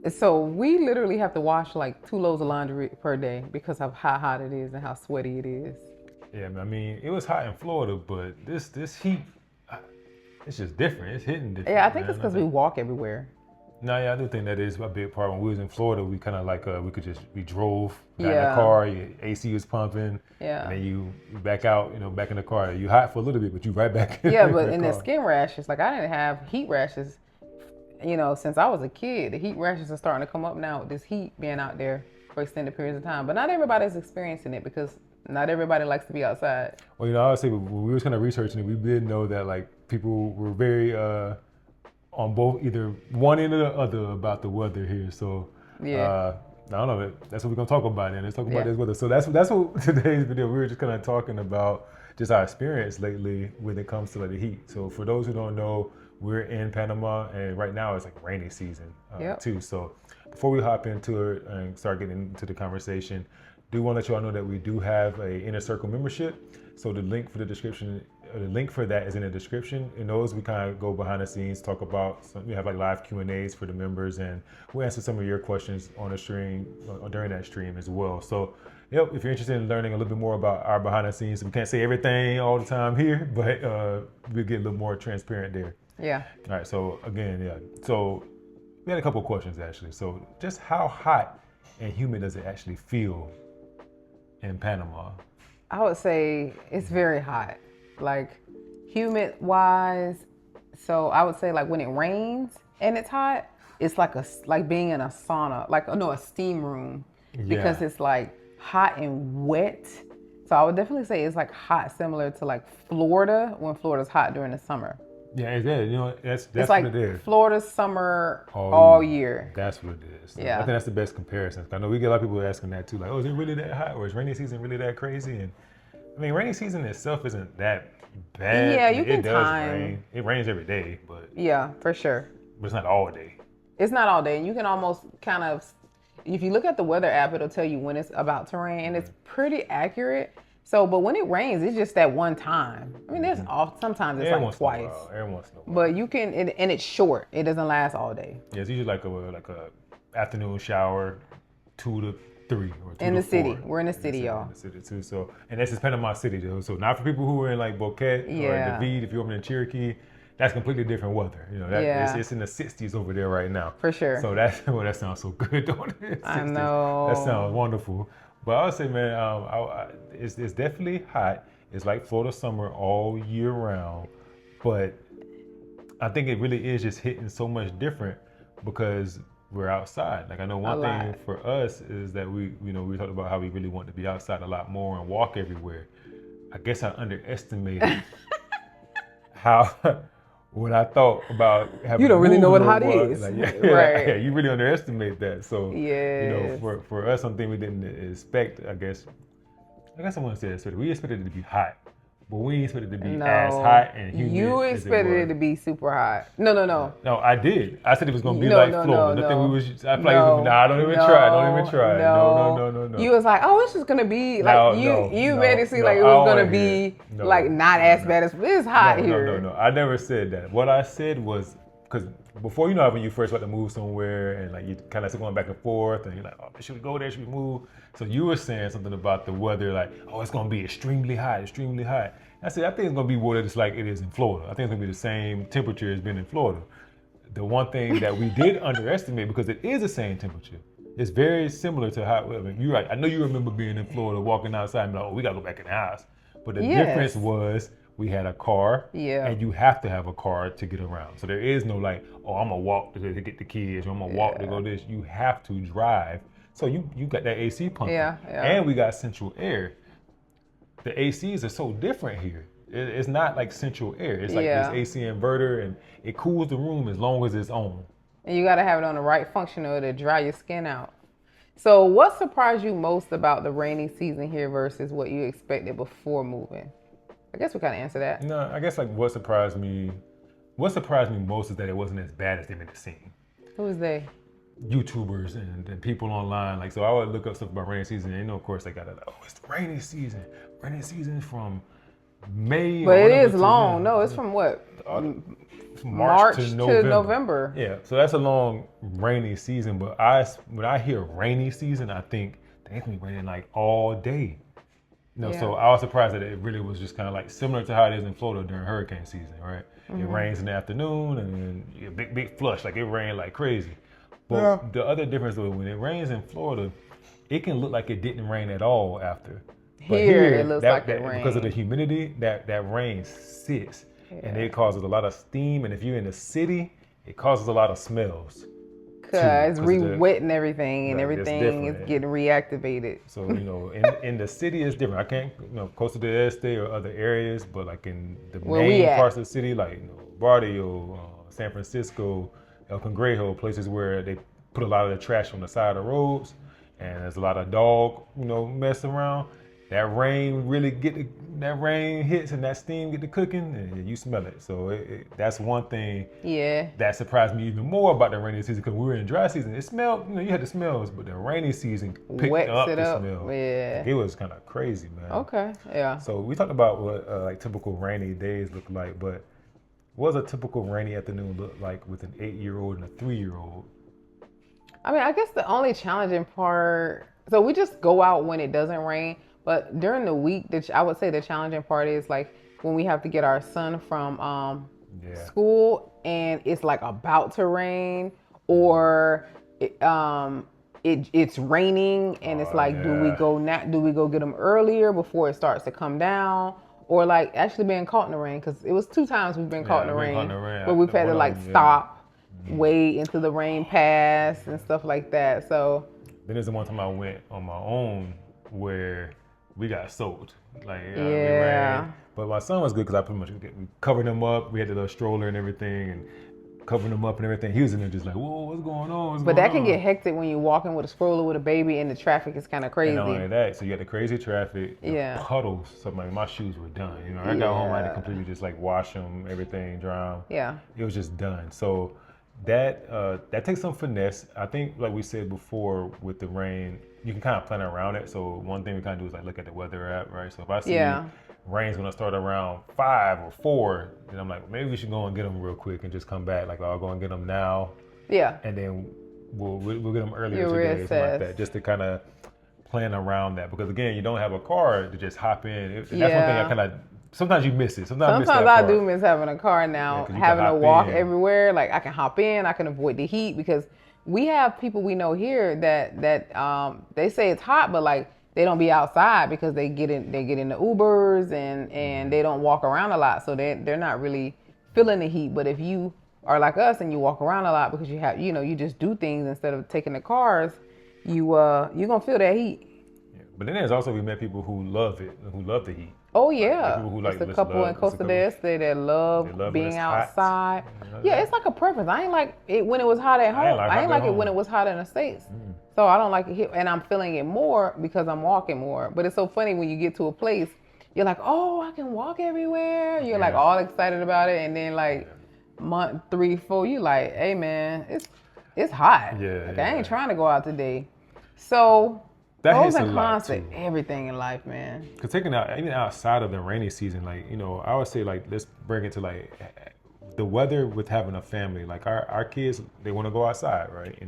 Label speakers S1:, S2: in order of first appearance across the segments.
S1: So we literally have to wash like 2 loads of laundry per day because of how hot it is and how sweaty it is.
S2: Yeah, I mean, it was hot in Florida, but this heat, uh, it's just different. It's hitting
S1: Yeah, I
S2: different,
S1: think it's
S2: man. I
S1: because we
S2: think.
S1: walk everywhere.
S2: No, yeah, I do think that is a big part. When we was in Florida, we kind of like we drove, got in the
S1: Yeah,
S2: car, your AC was pumping, and
S1: yeah.
S2: then you back out, back in the car. You hot for a little bit, but you right back in
S1: Yeah, but
S2: the
S1: in the
S2: car.
S1: skin rashes, like I didn't have heat rashes, since I was a kid. The heat rashes are starting to come up now with this heat being out there for extended periods of time. But not everybody's experiencing it because not everybody likes to be outside.
S2: Well, I would say when we was kind of researching it, we did know that like people were very on both either one end or the other about the weather here. So
S1: Yeah,
S2: I don't know. That's what we're gonna talk about. Then let's talk about
S1: yeah.
S2: this weather. So that's what today's video. We were just kind of talking about just our experience lately when it comes to like the heat. So for those who don't know, we're in Panama, and right now it's like rainy season
S1: Yep.
S2: too. So before we hop into it and start getting into the conversation, do want to let you all know that we do have a Inner Circle membership. So the link for the link for that is in the description. In those, we kind of go behind the scenes, talk about we have like live Q&As for the members, and we'll answer some of your questions on the stream during that stream as well. So, yep, if you're interested in learning a little bit more about our behind the scenes, we can't say everything all the time here, but we'll get a little more transparent there.
S1: Yeah.
S2: All right. So again, yeah. So we had a couple of questions actually. So just how hot and humid does it actually feel in Panama?
S1: I would say it's very hot, like humid wise. So I would say like when it rains and it's hot, it's like being in a sauna, like no, a steam room, because
S2: Yeah.
S1: it's like hot and wet. So I would definitely say it's like hot, similar to like Florida when Florida's hot during the summer.
S2: Yeah, it is. That's
S1: It's
S2: what
S1: like
S2: it is.
S1: Florida's summer all year.
S2: That's what it is. I
S1: Yeah.
S2: think that's the best comparison. I know we get a lot of people asking that too, like, oh, is it really that hot, or is rainy season really that crazy? And I mean, rainy season itself isn't that bad.
S1: Yeah,
S2: I
S1: you
S2: mean,
S1: can
S2: it does
S1: time.
S2: rain. It rains every day, but
S1: Yeah, for sure.
S2: it's not all day.
S1: It's not all day. And you can almost kind of, if you look at the weather app, it'll tell you when it's about to rain, and it's pretty accurate. So, but when it rains, it's just that one time. I mean, there's sometimes it's
S2: Every
S1: like
S2: once in a
S1: twice.
S2: while. Every once in a while.
S1: But you can, and it's short. It doesn't last all day.
S2: Yeah, it's usually like a afternoon shower, 2 to 3 or 2
S1: In
S2: to
S1: the city.
S2: 4.
S1: We're in the city, y'all.
S2: In the city too. So, and this is Panama City though. So not for people who are in like Boquete
S1: Yeah.
S2: or David. If you're over in Cherokee, that's completely different weather.
S1: Yeah.
S2: It's in the 60s over there right now.
S1: For sure.
S2: So that that sounds so good, don't it?
S1: I
S2: 60s.
S1: know.
S2: That sounds wonderful. But I would say, man, it's definitely hot. It's like Florida summer all year round, but I think it really is just hitting so much different because we're outside. Like I know one thing
S1: lot.
S2: for us is that we talked about how we really want to be outside a lot more and walk everywhere. I guess I underestimated how when I thought about having
S1: You don't really know what
S2: moved
S1: hot
S2: over,
S1: is.
S2: like,
S1: Right.
S2: yeah, you really underestimate that. So
S1: Yes.
S2: for us, something we didn't expect. I guess I want to say expected. We expected it to be hot, but we didn't expect it to be as hot and humid.
S1: You
S2: as
S1: expected it to be super hot. No.
S2: No, I did. I said it was gonna be
S1: No,
S2: like
S1: no,
S2: Florida.
S1: no,
S2: Nothing
S1: no.
S2: we was. I feel like it was gonna be, nah, don't even try. Don't even try. No.
S1: You was like, oh, it's just gonna be like you made it seem like it was gonna be like not as bad as it's hot here.
S2: No. I never said that. What I said was because before when you first got to move somewhere and like you kind of going back and forth and you're like, oh, should we go there? Should we move? So you were saying something about the weather, like, oh, it's gonna be extremely hot. I said, I think it's gonna be water just like it is in Florida. I think it's gonna be the same temperature as been in Florida. The one thing that we did underestimate, because it is the same temperature, it's very similar to how, I mean, you're right. I know you remember being in Florida, walking outside and be like, oh, we gotta go back in the house. But the difference was we had a car, and you have to have a car to get around. So there is no like, oh, I'm gonna walk to get the kids, or I'm gonna walk to go this. You have to drive. So you got that AC pumping. And we got central air. The ACs are so different here. It's not like central air. It's like this AC inverter, and it cools the room as long as it's on.
S1: And you got to have it on the right function or to dry your skin out. So what surprised you most about the rainy season here versus what you expected before moving? I guess we kind of answered that.
S2: No, I guess like what surprised me most is that it wasn't as bad as they made it seem.
S1: Who is they?
S2: YouTubers and people online. Like, so I would look up stuff about rainy season, and of course they got it like, oh, it's the rainy season. Rainy season from May.
S1: But
S2: or
S1: it
S2: whatever
S1: is
S2: to
S1: long.
S2: then-
S1: No, it's from what?
S2: From
S1: March to November.
S2: Yeah, so that's a long rainy season. But when I hear rainy season, I think it's gonna be raining like all day. So
S1: Yeah.
S2: I was surprised that it really was just kind of like similar to how it is in Florida during hurricane season, right? It rains in the afternoon and then you get big flush, like it rained like crazy. But the other difference though, when it rains in Florida, it can look like it didn't rain at all after. But
S1: Here, it looks like it
S2: because of the
S1: rained.
S2: humidity, that rain sits and it causes a lot of steam. And if you're in the city, it causes a lot of smells.
S1: Cause it's
S2: 'cause of the-
S1: re-wetting everything and
S2: Right, it's
S1: everything
S2: different,
S1: is
S2: yeah.
S1: getting reactivated.
S2: So, in the city it's different. I can't, close to the estate or other areas, but like in the
S1: Where we
S2: main
S1: at?
S2: parts of the city, like, Barrio, San Francisco, El Cangrejo, places where they put a lot of the trash on the side of the roads and there's a lot of dog, mess around. That rain that rain hits and that steam get to cooking and you smell it. So that's one thing
S1: Yeah.
S2: that surprised me even more about the rainy season because we were in dry season. It smelled, you had the smells, but the rainy season picked
S1: Wets
S2: up
S1: it
S2: the
S1: up.
S2: smell.
S1: Yeah.
S2: Like, it was kind of crazy, man.
S1: Okay. Yeah.
S2: So we talked about what like typical rainy days look like, but what does a typical rainy afternoon look like with an 8-year-old and a 3-year-old?
S1: I mean, I guess the only challenging part, so we just go out when it doesn't rain, but during the week, I would say the challenging part is like when we have to get our son from school and it's like about to rain or it's raining and it's like, do we go get them earlier before it starts to come down? Or like actually being caught in the rain, because it was 2 times we've been caught in the rain, but we've had to like stop, wait until the rain passed and stuff like that. So
S2: then there's the one time I went on my own where we got soaked. Like it rained. But my son was good because I pretty much we covered him up. We had the little stroller and everything and covering him up and everything. He was in there just like, whoa, what's going on?
S1: But that can get hectic when you're walking with a stroller with a baby and the traffic is kind of crazy.
S2: And not only that, so you got the crazy traffic, the puddles. So like my shoes were done. I got home, I had to completely just like wash them, everything, dry them.
S1: Yeah.
S2: It was just done. So that takes some finesse. I think, like we said before, with the rain, you can kind of plan around it. So one thing we kind of do is like look at the weather app, right? So if I see rain's gonna start around 5 or 4, then I'm like, maybe we should go and get them real quick and just come back. Like I'll go and get them now. Yeah. And then we'll get them earlier today, something like that, just to kind of plan around that. Because again, you don't have a car to just hop in. That's one thing I kind of. Sometimes you miss it. Sometimes
S1: I do miss having a car now, having to walk everywhere. Like I can hop in, I can avoid the heat because we have people we know here that they say it's hot, but like they don't be outside because they get in the Ubers and they don't walk around a lot, so they're not really feeling the heat. But if you are like us and you walk around a lot because you have you just do things instead of taking the cars, you're gonna feel that heat. Yeah.
S2: But then there's also we met people who love it, who love the heat.
S1: Oh yeah, there's a couple in Costa del Este that love being outside. Yeah, it's like a preference. I ain't like it when it was hot at home. I ain't like it when it was hot in the States. So I don't like it here, and I'm feeling it more because I'm walking more. But it's so funny when you get to a place, you're like, oh, I can walk everywhere. You're like all excited about it, and then like month 3, 4, you like, hey man, it's hot. Yeah, like, I ain't trying to go out today. So. That pros and cons to everything in life, man.
S2: Because taking out, even outside of the rainy season, like, I would say, like, let's bring it to, like, the weather with having a family. Like, our kids, they want to go outside, right?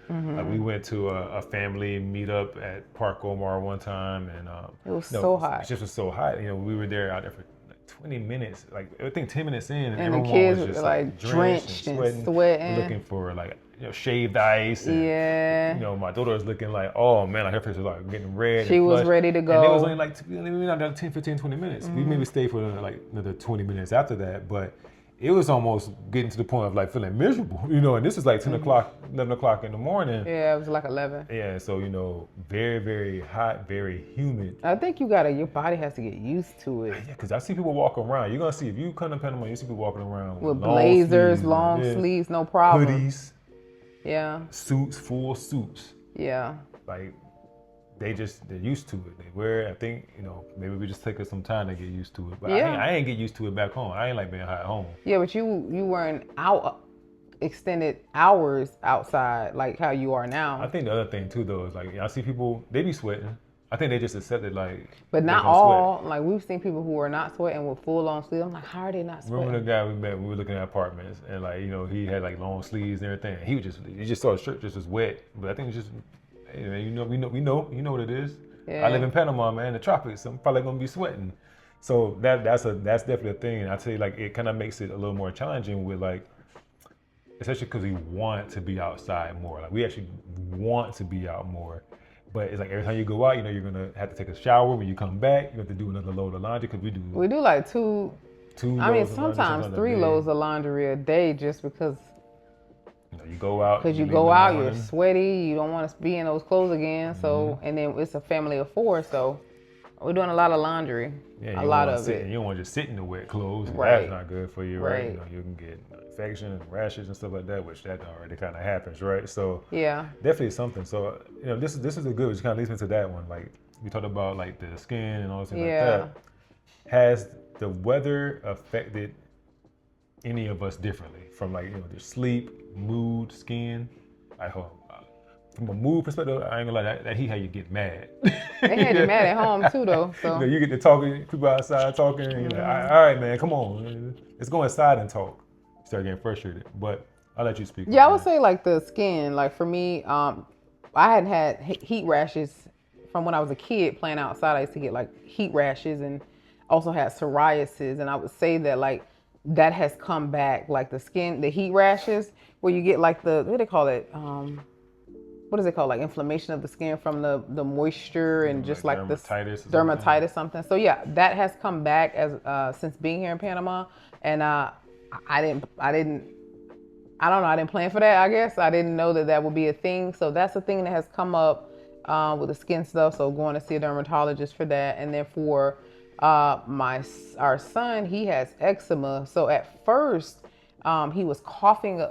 S2: Like, we went to a family meetup at Park Omar one time, and
S1: it was so hot.
S2: It just was so hot. We were there out there for like 20 minutes. Like, I think 10 minutes in, and
S1: everyone
S2: the
S1: kids
S2: was just
S1: like drenched and sweating.
S2: Looking for, like, shaved ice. And, my daughter was looking like, oh man, like her face was like getting red.
S1: She was ready to go.
S2: And it was only like, maybe 10, 15, 20 minutes. We maybe stayed for like another 20 minutes after that, but it was almost getting to the point of like feeling miserable, and this is like 10 o'clock, 11 o'clock in the morning.
S1: Yeah, it was like 11.
S2: Yeah, so, very, very hot, very humid.
S1: I think your body has to get used to it.
S2: Yeah, because I see people walk around. You're going to see, if you come to Panama, you see people walking around
S1: with blazers, long sleeves, no problem.
S2: Hoodies.
S1: Yeah.
S2: Suits, full suits.
S1: Yeah.
S2: Like, they're used to it. They wear it. I think, maybe we just take us some time to get used to it. But I ain't get used to it back home. I ain't like being hot at home.
S1: Yeah, but you weren't out extended hours outside like how you are now.
S2: I think the other thing too though is like I see people, they be sweating. I think they just accepted like.
S1: But
S2: they
S1: not
S2: gonna sweat.
S1: all. Like we've seen people who are not sweating with full on sleeves. I'm like, how are they not sweating?
S2: Remember the guy we met when we were looking at apartments, and like he had like long sleeves and everything. He just saw his shirt just was wet, but I think it's just, hey man, we know what it is.
S1: Yeah.
S2: I live in Panama, man, the tropics. I'm probably gonna be sweating, so that's definitely a thing. And I tell you, like it kind of makes it a little more challenging with like, especially because we want to be outside more. Like we actually want to be out more. But it's like every time you go out, you're gonna have to take a shower. When you come back, you have to do another load of laundry because
S1: we do like two. I mean, sometimes 3 loads of laundry a day just because.
S2: You go out.
S1: Because you go out, you're sweaty. You don't want to be in those clothes again. So, and then it's a family of 4, so we're doing a lot of laundry.
S2: Yeah,
S1: a lot of it.
S2: You don't want to just sit in the wet clothes.
S1: Right.
S2: That's not good for you, right? You can get infection and rashes and stuff like that, which that already kind of happens, right? So
S1: yeah,
S2: definitely something. So this is a good, which kind of leads me to that one. Like we talked about like the skin and all those things like that. Has the weather affected any of us differently from like their sleep, mood, skin? I hope. From a mood perspective, I ain't gonna lie, that heat had you get mad.
S1: They had you mad at home too, though. So
S2: you get to talking, people outside talking, and you're like, all right, man, come on, let's go inside and talk. You start getting frustrated, but I'll let you speak.
S1: Yeah, I would say like the skin. Like for me, I had heat rashes from when I was a kid playing outside. I used to get like heat rashes and also had psoriasis, and I would say that like that has come back, like the skin, the heat rashes, where you get like what do they call it? What is it called? Like inflammation of the skin from the moisture and just like this dermatitis something. So yeah, that has come back as since being here in Panama, and I don't know, I didn't plan for that. I guess I didn't know that would be a thing. So that's a thing that has come up with the skin stuff. So going to see a dermatologist for that, and then for our son, he has eczema. So at first, he was coughing.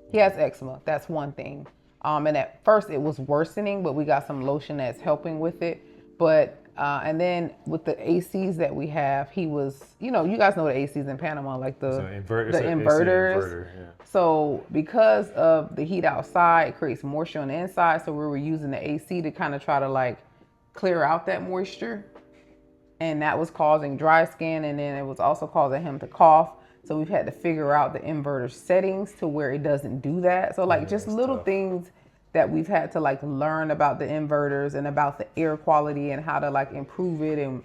S1: He has eczema. That's one thing. And at first it was worsening, but we got some lotion that's helping with it. But and then with the ACs that we have, he was, you guys know the ACs in Panama, like the inverters.
S2: Yeah.
S1: So because of the heat outside, it creates moisture on the inside. So we were using the AC to kind of try to like clear out that moisture. And that was causing dry skin. And then it was also causing him to cough. So we've had to figure out the inverter settings to where it doesn't do that. So like just little things that we've had to like learn about the inverters and about the air quality and how to like improve it, and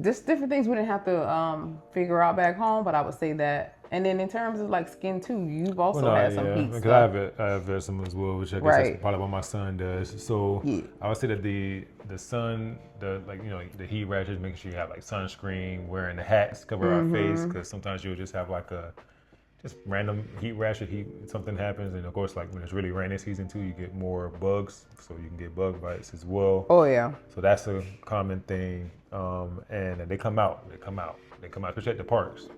S1: just different things we didn't have to figure out back home. But I would say that. And then in terms of like skin too, you've also had some heat stuff.
S2: I have eczema as well, which I guess that's probably what my son does. So I would say that the sun, the heat rashes, making sure you have like sunscreen, wearing the hats, cover our face, because sometimes you'll just have like a just random heat rash or something happens. And of course, like when it's really rainy season too, you get more bugs, so you can get bug bites as well.
S1: Oh yeah.
S2: So that's a common thing. And they come out, especially at the parks.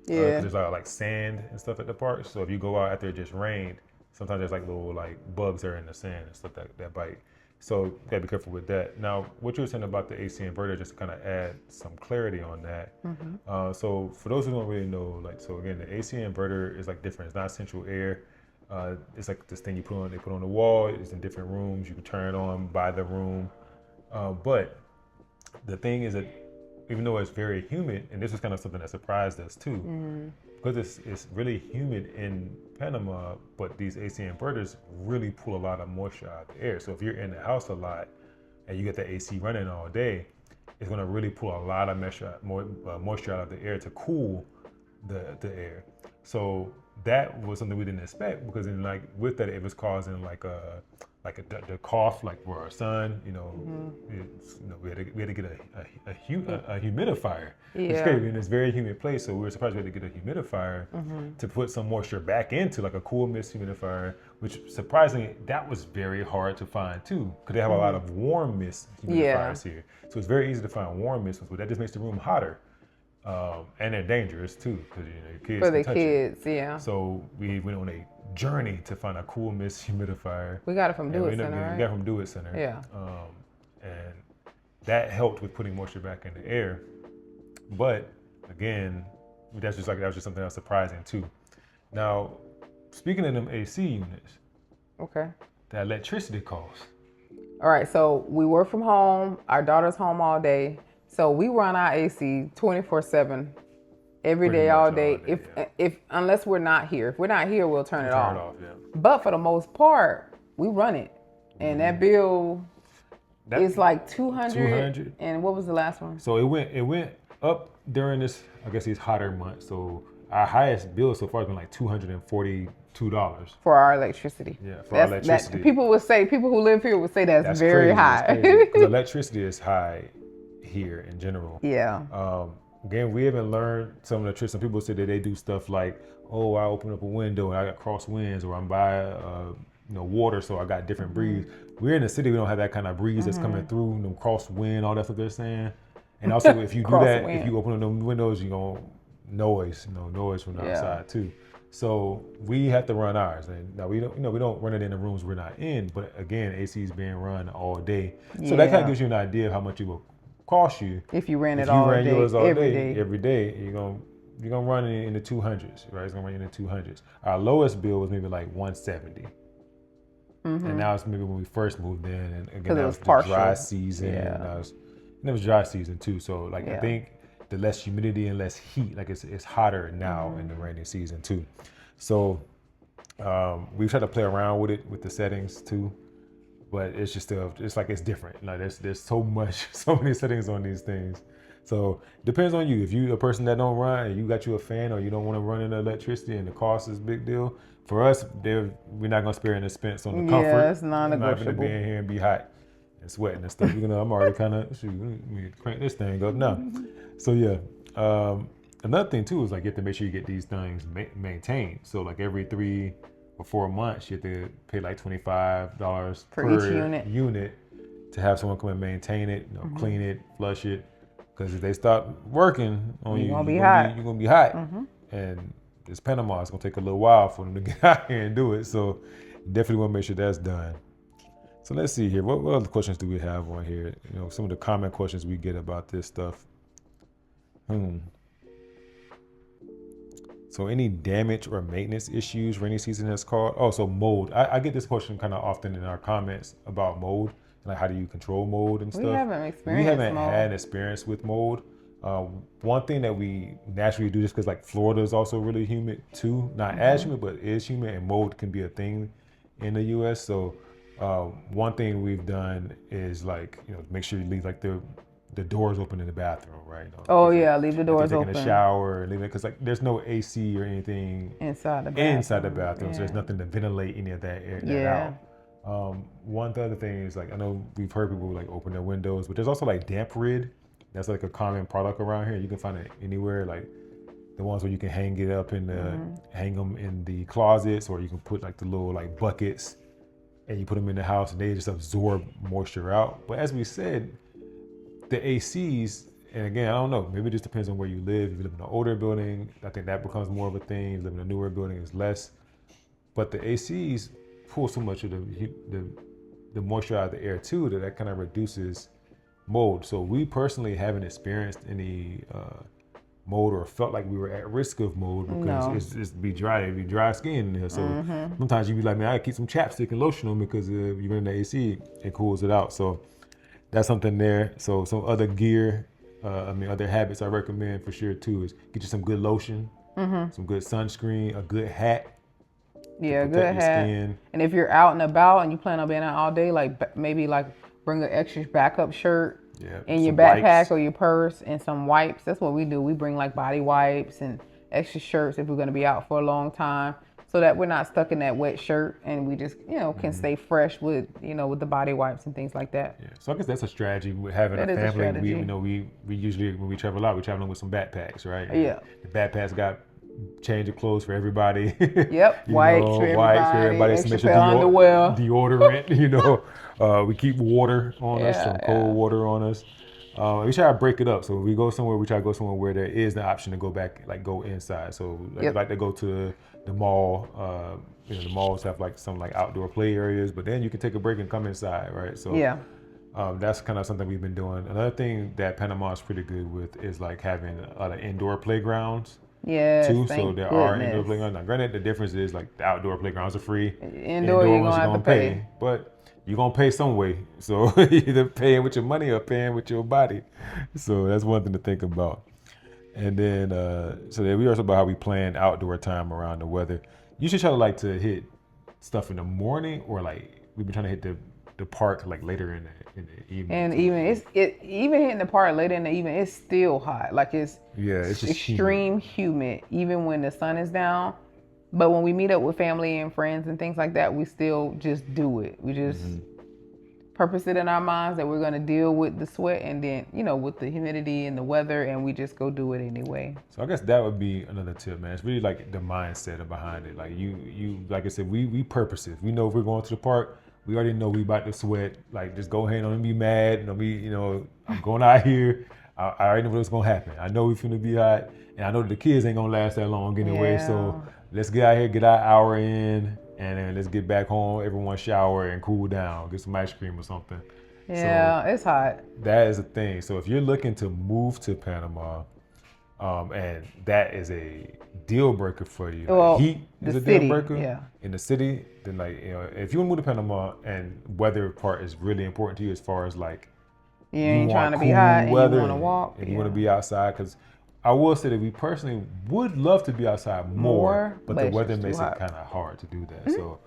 S1: Yeah.
S2: Because there's like sand and stuff at the parks. So if you go out after it just rained, sometimes there's like little like bugs there in the sand and stuff that bite. So you gotta be careful with that. Now, what you were saying about the AC inverter, just to kind of add some clarity on that. So for those who don't really know, like, so again, the AC inverter is like different. It's not central air. It's like this thing they put on the wall. It's in different rooms. You can turn it on by the room. But the thing is that even though it's very humid, and this is kind of something that surprised us too, because it's really humid in Panama, but these AC inverters really pull a lot of moisture out of the air. So if you're in the house a lot and you get the AC running all day, it's going to really pull a lot of moisture out of the air to cool the air. So that was something we didn't expect, because then like with that, it was causing like the cough, like for our son, we had to get a humidifier.
S1: Yeah.
S2: It's crazy in this very humid place, so we were surprised we had to get a humidifier to put some moisture back into, like a cool mist humidifier, which surprisingly, that was very hard to find too, because they have a lot of warm mist humidifiers here. So it's very easy to find warm mist, but that just makes the room hotter. And they're dangerous too, because your kids
S1: for
S2: can
S1: the
S2: touch
S1: kids,
S2: it.
S1: yeah.
S2: So we went on a journey to find a cool mist humidifier.
S1: We got it from Do It Center, right?
S2: We got it from Do It Center.
S1: Yeah.
S2: And that helped with putting moisture back in the air. But again, that was just something else surprising too. Now, speaking of them AC units,
S1: okay,
S2: the electricity cost.
S1: All right, so we work from home. Our daughter's home all day. So we run our AC 24/7, every
S2: Pretty
S1: day,
S2: much
S1: all
S2: all
S1: day.
S2: day, yeah.
S1: If unless we're not here. If we're not here, we'll turn it off.
S2: Yeah.
S1: But for the most part, we run it. And that bill is like 200.
S2: 200.
S1: And what was the last one?
S2: So it went up during this, I guess, these hotter months. So our highest bill so far has been like $242.
S1: For our electricity.
S2: Yeah, for our electricity.
S1: People who live here would say that's very
S2: crazy.
S1: high.
S2: Because electricity is high here in general.
S1: Yeah.
S2: Again, we haven't learned some of the tricks. Some people say that they do stuff like, oh, I open up a window and I got cross winds, or I'm by water, so I got different breeze. We're in the city, we don't have that kind of breeze that's coming through, cross wind, all that stuff they're saying. And also, if you do that, if you open up the windows, you're gonna noise from the outside too. So we have to run ours, and now we don't run it in the rooms we're not in. But again, AC is being run all day, so that kind of gives you an idea of how much it will cost you
S1: if you ran it
S2: yours all
S1: every
S2: day. Every day, you're gonna run it in the 200s, right? It's gonna run in the 200s. Our lowest bill was maybe like 170. And now it's maybe when we first moved in, and again that was the dry season. And it was dry season too. So like I think the less humidity and less heat, like it's hotter now in the rainy season too. So we've tried to play around with it with the settings too, but it's just it's like it's different. Like there's so many settings on these things. So it depends on you. If you're a person that don't run and you got you a fan, or you don't want to run into electricity and the cost is a big deal, for us, we're not gonna spare an expense on the comfort.
S1: Yeah, it's non-negotiable.
S2: I'm not gonna be in here and be hot and sweating and stuff. I'm already kind of let me crank this thing up now. So yeah, another thing too is like you have to make sure you get these things maintained. So like every 3 or 4 months, you have to pay like $25 per
S1: each
S2: unit to have someone come and maintain it, clean it, flush it. Because if they stop working on you, you're gonna be hot. And it's Panama. It's gonna take a little while for them to get out here and do it. So definitely want to make sure that's done. So let's see here. What other questions do we have on here? Some of the common questions we get about this stuff. So any damage or maintenance issues rainy season has caused? Oh, so mold. I get this question kind of often in our comments about mold. Like how do you control mold and stuff?
S1: We haven't
S2: had experience with mold. One thing that we naturally do, just because like Florida is also really humid too, not as humid, but is humid, and mold can be a thing in the U.S. So one thing we've done is like make sure you leave like the doors open in the bathroom, right?
S1: Leave the doors open.
S2: Taking a shower, leave it, because like there's no AC or anything
S1: inside the bathroom.
S2: So there's nothing to ventilate any of that air out. One other thing is like I know we've heard people like open their windows, but there's also like damp rid. That's like a common product around here. You can find it anywhere, like the ones where you can hang it up in hang them in the closets, or you can put like the little like buckets and you put them in the house and they just absorb moisture out. But as we said, the ACs, and again, I don't know, maybe it just depends on where you live. If you live in an older building, I think that becomes more of a thing. If you live in a newer building, it's less. But the ACs pull so much of the moisture out of the air too that kind of reduces mold. So we personally haven't experienced any mold or felt like we were at risk of mold, because it's be dry skin in there. So sometimes you be like, man, I gotta keep some chapstick and lotion on because if you're in the AC, it cools it out. So that's something there. So some other gear, other habits I recommend for sure too is get you some good lotion, some good sunscreen, a good hat.
S1: Yeah, a good hat. Skin. And if you're out and about and you plan on being out all day, like maybe like bring an extra backup shirt in your backpack wipes, or your purse, and some wipes. That's what we do. We bring like body wipes and extra shirts if we're going to be out for a long time, so that we're not stuck in that wet shirt, and we just can stay fresh with with the body wipes and things like that.
S2: Yeah. So I guess that's a strategy with having a family. We usually when we travel out, we travel with some backpacks, right?
S1: Yeah.
S2: The backpacks got change of clothes for everybody.
S1: Yep. Wipes for everybody.
S2: Extra
S1: pair of underwear.
S2: Deodorant. We keep water on us, some cold water on us. We try to break it up. So if we go somewhere, we try to go somewhere where there is the option to go back, like go inside. So like to go to the mall. The malls have like some like outdoor play areas, but then you can take a break and come inside, right? So that's kind of something we've been doing. Another thing that Panama is pretty good with is like having a lot of indoor playgrounds.
S1: Yeah,
S2: too. So there are indoor playgrounds. Now, granted, the difference is like the outdoor playgrounds are free.
S1: Indoor you're gonna have to pay.
S2: But you're gonna pay some way. So either paying with your money or paying with your body. So that's one thing to think about. And then so then we also about how we plan outdoor time around the weather. You should try to like to hit stuff in the morning, or like we've been trying to hit the park like later in the evening.
S1: And even even hitting the part later in the evening, it's still hot. Like it's
S2: it's just
S1: extreme humid even when the sun is down. But when we meet up with family and friends and things like that, we still just do it. We just purpose it in our minds that we're going to deal with the sweat and then, with the humidity and the weather, and we just go do it anyway.
S2: So I guess that would be another tip, man. It's really like the mindset behind it. Like you like I said, we purpose it. We know if we're going to the park, we already know we about to sweat. Like just go ahead, don't be mad. Don't be, I'm going out here. I already know what's gonna happen. I know we finna be hot, and I know that the kids ain't gonna last that long anyway.
S1: Yeah.
S2: So let's get out here, get our hour in, and then let's get back home. Everyone shower and cool down, get some ice cream or something.
S1: Yeah, it's hot.
S2: That is a thing. So if you're looking to move to Panama, and that is a deal breaker for you,
S1: Well,
S2: heat is a
S1: city,
S2: deal breaker
S1: yeah.
S2: in the city, then if you want to move to Panama and weather part is really important to you, as far as like
S1: you ain't trying to be hot and you want to walk
S2: and you want to be outside, because I will say that we personally would love to be outside more, but the weather makes it kind of hard to do that. So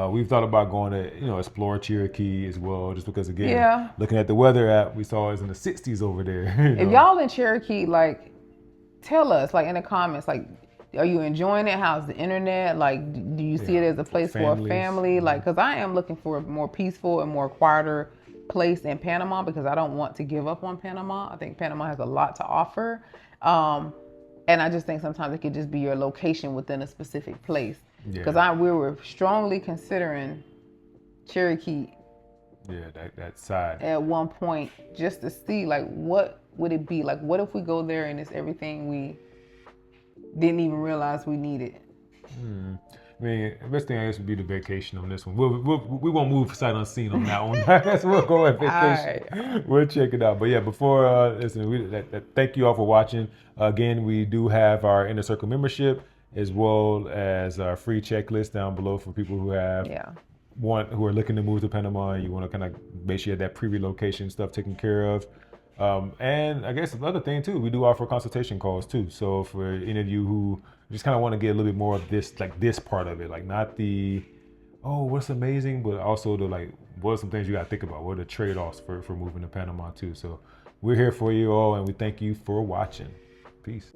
S2: we've thought about going to explore Cherokee as well, just because again, looking at the weather app, we saw it's in the 60s over there.
S1: If y'all in Cherokee, like, tell us, like, in the comments, like, are you enjoying it? How's the internet? Like, do you see it as a place for a family? Like, because I am looking for a more peaceful and more quieter place in Panama, because I don't want to give up on Panama. I think Panama has a lot to offer. And I just think sometimes it could just be your location within a specific place. Because we were strongly considering Cherokee.
S2: Yeah, that side.
S1: At one point, just to see, like, what would it be? Like, what if we go there and it's everything we didn't even realize we needed?
S2: I mean, the best thing I guess would be the vacation on this one. We won't move sight unseen on that one. I guess we'll go on vacation. Right. We'll check it out. But yeah, before thank you all for watching. Again, we do have our Inner Circle membership, as well as our free checklist down below for people who have who are looking to move to Panama, and you want to kind of make sure you have that pre-relocation stuff taken care of. And I guess another thing too, we do offer consultation calls too. So for any of you who just kind of want to get a little bit more of this, like this part of it, like not the, what's amazing, but also the like, what are some things you got to think about? What are the trade-offs for moving to Panama too? So we're here for you all, and we thank you for watching. Peace.